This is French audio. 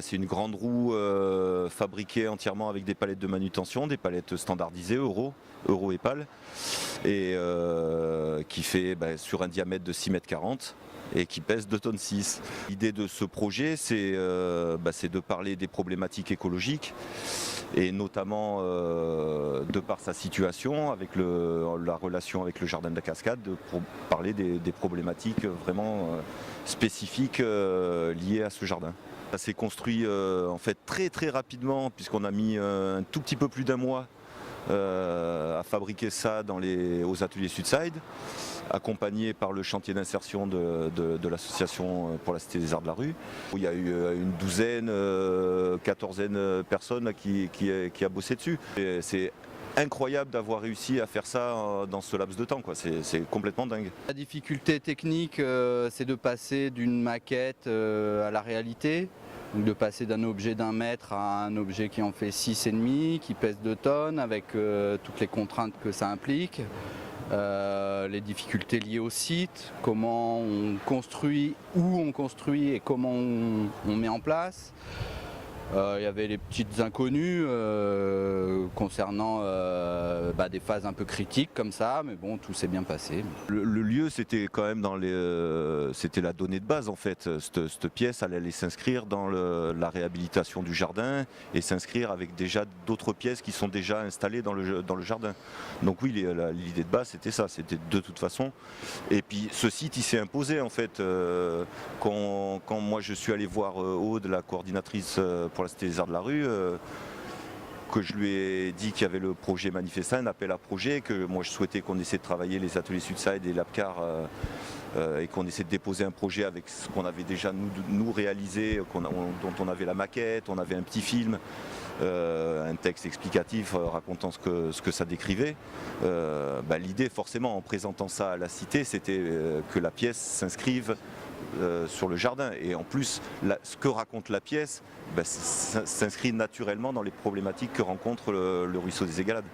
C'est une grande roue fabriquée entièrement avec des palettes de manutention, des palettes standardisées Euro et PAL, et qui fait sur un diamètre de 6,40 m et qui pèse 2,6 tonnes. L'idée de ce projet, c'est de parler des problématiques écologiques, et notamment de par sa situation, avec la relation avec le jardin de la Cascade, pour parler des problématiques vraiment spécifiques liées à ce jardin. Ça s'est construit en fait très très rapidement, puisqu'on a mis un tout petit peu plus d'1 mois à fabriquer ça aux ateliers Sudside, accompagné par le chantier d'insertion de l'association pour la Cité des Arts de la Rue, où il y a eu une douzaine, quatorzaine personnes qui a bossé dessus. C'est incroyable d'avoir réussi à faire ça dans ce laps de temps, quoi. C'est complètement dingue. La difficulté technique, c'est de passer d'une maquette à la réalité. Donc de passer d'un objet d'1 mètre à un objet qui en fait 6,5, qui pèse 2 tonnes, avec toutes les contraintes que ça implique. Les difficultés liées au site, comment on construit, où on construit et comment on met en place. Il y avait les petites inconnues concernant des phases un peu critiques comme ça, mais bon, tout s'est bien passé. Le lieu, c'était quand même c'était la donnée de base en fait. Cette pièce, elle allait s'inscrire dans la réhabilitation du jardin et s'inscrire avec déjà d'autres pièces qui sont déjà installées dans le jardin. Donc oui, l'idée de base, c'était ça, c'était de toute façon. Et puis ce site, il s'est imposé en fait. Quand moi je suis allé voir Aude, la coordinatrice pour la Cité des Arts de la Rue, que je lui ai dit qu'il y avait le projet Manifestin, un appel à projet, que moi je souhaitais qu'on essaie de travailler les ateliers Sudside et l'APCAR, et qu'on essaie de déposer un projet avec ce qu'on avait déjà nous réalisé, dont on avait la maquette, on avait un petit film, un texte explicatif racontant ce que ça décrivait. L'idée forcément en présentant ça à la Cité, c'était que la pièce s'inscrive sur le jardin, et en plus ce que raconte la pièce s'inscrit naturellement dans les problématiques que rencontre le ruisseau des Égalades.